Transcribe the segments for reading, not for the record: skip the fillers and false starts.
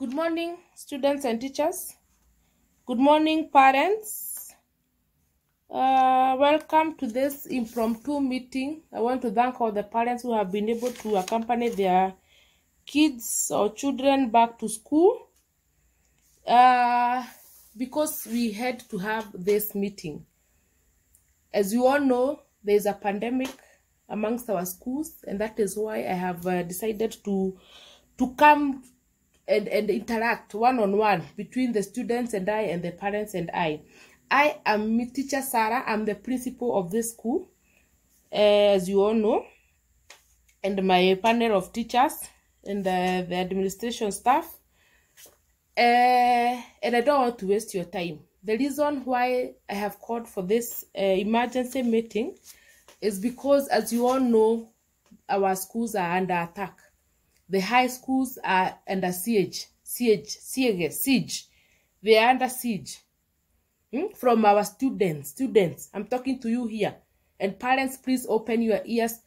Good morning, students and teachers. Good morning, parents. Welcome to this impromptu meeting. I want to thank all the parents who have been able to accompany their kids or children back to school. Because we had to have this meeting. As you all know, there is a pandemic amongst our schools, and that is why I have decided to come and interact one-on-one between the students and I and the parents and I. I am teacher Sarah. I'm the principal of this school, as you all know, and my panel of teachers and the administration staff. And I don't want to waste your time. The reason why I have called for this emergency meeting is because, as you all know, our schools are under attack. The high schools are under siege. They are under siege from our students. I'm talking to you here. And parents, please open your ears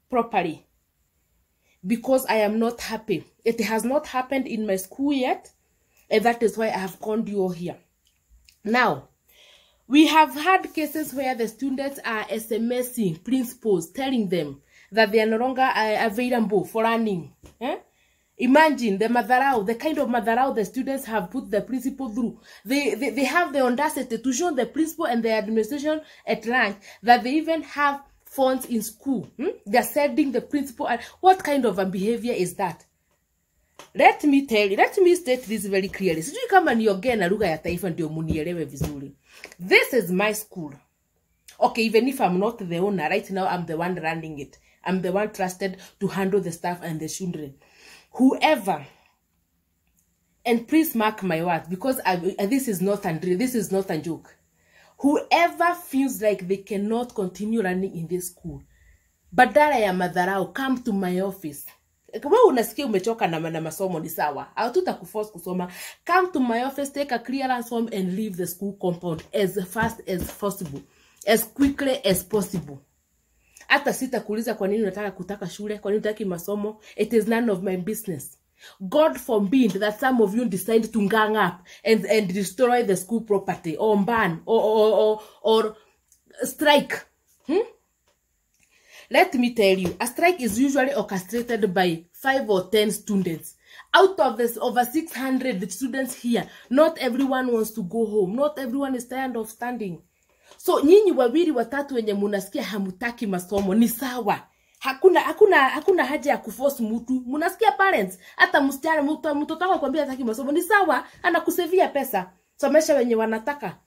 properly, because I am not happy. It has not happened in my school yet, and that is why I have called you all here. Now, we have had cases where the students are SMSing principals, telling them that they are no longer available for learning. Imagine the madharau, the kind of madharau the students have put the principal through. They have the audacity to show the principal and the administration at large that they even have phones in school. They are sending the principal. What kind of a behavior is that? Let me state this very clearly. Sijui kama niongee na lugha ya taifa ndio munielewe vizuri. This is my school. Okay, even if I'm not the owner, right now I'm the one running it. I'm the one trusted to handle the staff and the children. Whoever, and please mark my words, because this is not a joke. Whoever feels like they cannot continue running in this school, badala ya madharau, come to my office. Kama unasikia umechoka na masomo ni sawa, hatutakuforce kusoma. Come to my office, take a clearance form and leave the school compound as fast as possible, as quickly as possible. Hata sitakuuliza kwa nini unataka kutaka shule, kwa nini unataka masomo. It is none of my business. God forbid that some of you decide to gang up and destroy the school property, or ban, or strike. Let me tell you, a strike is usually orchestrated by 5 or 10 students. Out of this over 600 students here, not everyone wants to go home. Not everyone is tired of standing. So nyinyi wawili watatu wenye munasikia hamutaki masomo ni sawa. Hakuna haja ya kuforce mtu. Munasikia parents, hata msichana mtoto wako kwambia hataki masomo ni sawa, anakusevia pesa. Somesha wenye wanataka.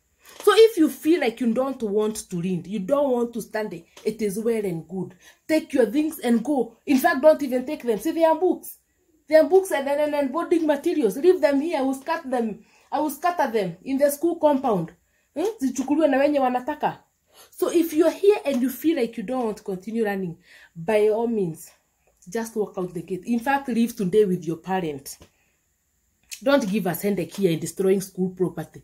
So if you feel like you don't want to read, you don't want to study, it is well and good. Take your things and go. In fact, don't even take them. See, they are books. They are books and boarding materials. Leave them here. I will scatter them in the school compound. Zichukuliwe na wenye wanataka. So if you're here and you feel like you don't want to continue running, by all means, just walk out the gate. In fact, leave today with your parents. Don't give us headache here in destroying school property.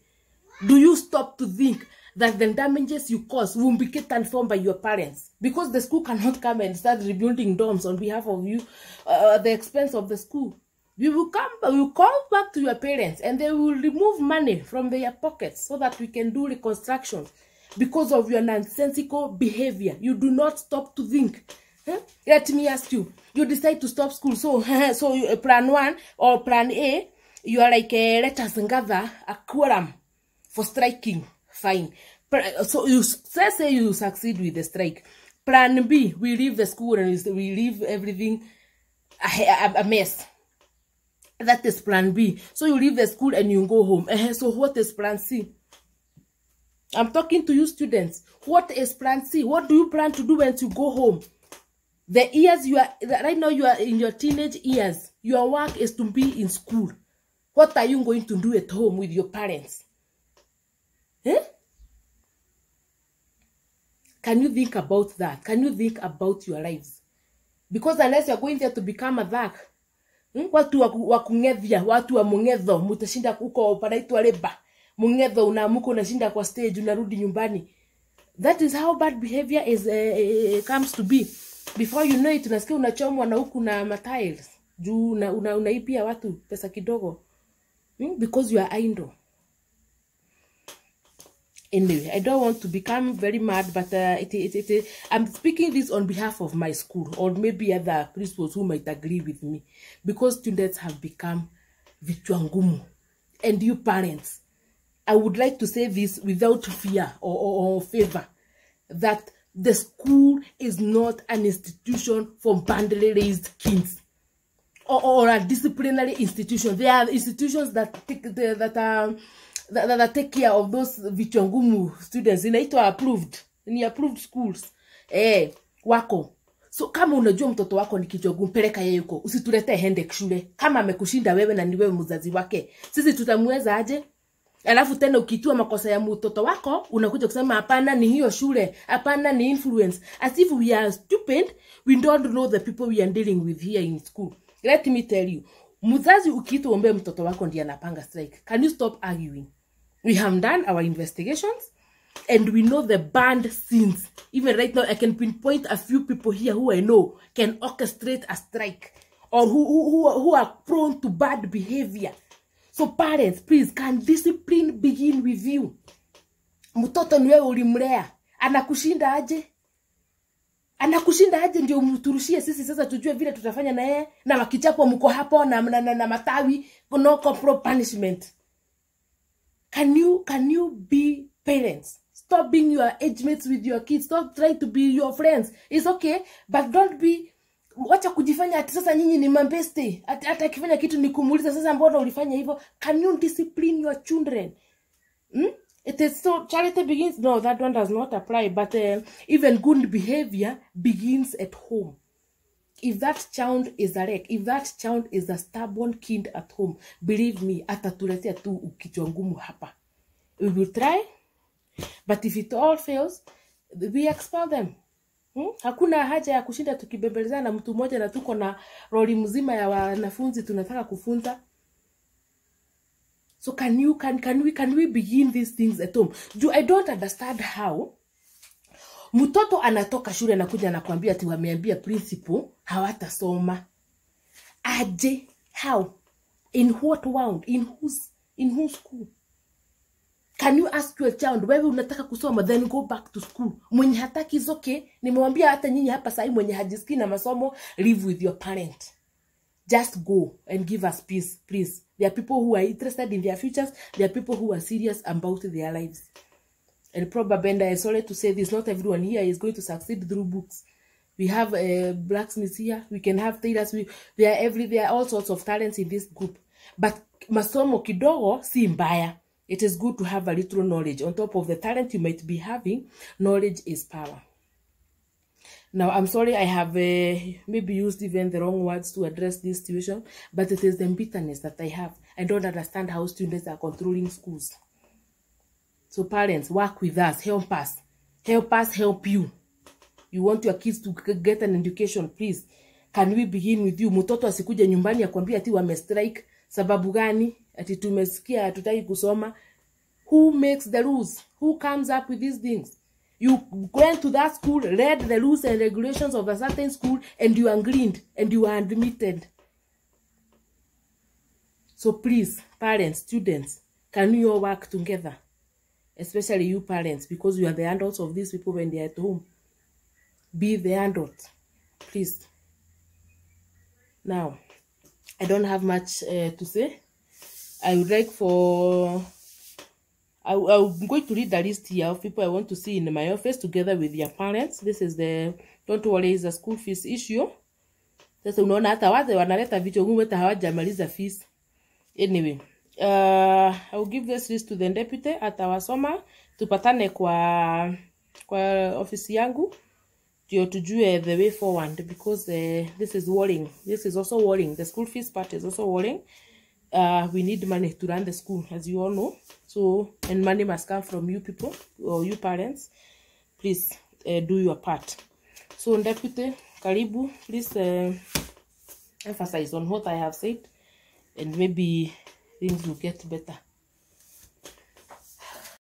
Do you stop to think that the damages you cause will be catered for by your parents? Because the school cannot come and start rebuilding dorms on behalf of you at the expense of the school. We will call back to your parents and they will remove money from their pockets so that we can do reconstruction because of your nonsensical behavior. You do not stop to think. Let me ask you. You decide to stop school. So plan 1 or plan A, you are like, let us gather a quorum for striking. Fine. So you say you succeed with the strike. Plan B, we leave the school and we leave everything a mess. That is plan B. So you leave the school and you go home. So what is plan C? I'm talking to you students. What is plan C? What do you plan to do when you go home? The years right now you are in your teenage years. Your work is to be in school. What are you going to do at home with your parents? Can you think about that? Can you think about your lives? Because unless you're going there to become a thug, watu wakungethia, watu wa mungetho, mutashinda kuko panaitwa leba. Mungetho unaamuka unashinda kwa stage, unarudi nyumbani. That is how bad behavior comes to be. Before you know it, unasikia unachomwa na huku na matiles. Juu unaipia watu pesa kidogo. because you are idle. Anyway, I don't want to become very mad, but I'm speaking this on behalf of my school, or maybe other principals who might agree with me, because students have become vichwangumu. And you parents, I would like to say this without fear or favor, that the school is not an institution for badly raised kids, or a disciplinary institution. There are institutions that take care of those vichwangumu students. Inaitwa approved. Ni approved schools. Wako. So kama unajua mtoto wako ni kichwangumu, peleka yeye huko. Usitulete headache shule. Kama amekushinda wewe na ni wewe mzazi wake, sisi tutamweza aje? Alafu tena ukitua makosa ya mtoto wako, unakuja kusema hapana ni hiyo shule, hapana ni influence. As if we are stupid, we don't know the people we are dealing with here in school. Let me tell you, mzazi ukiitwa ombe mtoto wako ndiye anapanga strike. Can you stop arguing? We have done our investigations and we know the banned scenes. Even right now, I can pinpoint a few people here who I know can orchestrate a strike, or who are prone to bad behavior. So parents, please, can discipline begin with you? Mtoto ni wewe ulimlea. Anakushinda aje? Anakushinda aje ndio mturushie sisi sasa tujue vile tutafanya na yeye, na wakichapwa mko hapo na matawi, no corporal punishment. Can you be parents? Stop being your age mates with your kids. Stop trying to be your friends. It's okay, but don't be, wacha kujifanya ati sasa nyinyi ni mambeste. Hata akifanya kitu ni kumuuliza sasa mbona ulifanya hivyo. Can you discipline your children? It is so, charity begins, no, that one does not apply, but even good behavior begins at home. If that child is a wreck, if that child is a stubborn kid at home, believe me, atatuletea tu ukichwangumu hapa. We will try, but if it all fails, we expel them. Hakuna haja ya kushinda tukibembelezana na mtu mmoja na tuko na roli mzima ya wanafunzi tunataka kufunza. So can we begin these things at home? I don't understand how mtoto anatoka shule na kuja na kuambia ati wameambia principal hawatasoma. Aje? How? In what world? In whose school? Can you ask your child, wewe unataka kusoma, then go back to school? Mwenye hataki is okay. Nimewambia hata nyinyi hapa sahi mwenye hajisikii na masomo, live with your parent. Just go and give us peace, please. There are people who are interested in their futures. There are people who are serious about their lives. And probably, and I'm sorry to say this, not everyone here is going to succeed through books. We have blacksmiths here. We can have tailors. There are all sorts of talents in this group. But masomo kidogo si mbaya. It is good to have a little knowledge. On top of the talent you might be having, knowledge is power. Now, I'm sorry I have maybe used even the wrong words to address this situation, but it is the bitterness that I have. I don't understand how students are controlling schools. So parents, work with us, help us. Help us help you. You want your kids to get an education, please. Can we begin with you? Mtoto asikuja nyumbani akwambia ati wamestrike. Sababu gani? Ati tumesikia hatutaki kusoma. Who makes the rules? Who comes up with these things? You went to that school, read the rules and regulations of a certain school, and you agreed, and you are admitted. So please, parents, students, can you all work together? Especially you parents, because you are the adults of these people when they are at home. Be the adult, please. Now, I don't have much to say. I would like for... I'm going to read the list here of people I want to see in my office together with their parents. This is the, don't worry, is a school fees issue. Sasa unaona hata wale wanaleta vitu ngumu hata hawajamaliza fees. Anyway, I will give this list to the deputy atawasoma. Tupatane kwa office yangu ndio tujue the way forward, because this is worrying. This is also worrying. The school fees part is also worrying. We need money to run the school, as you all know. So, and money must come from you people, or you parents. Please do your part. So, Deputy, Karibu, please emphasize on what I have said, and maybe things will get better.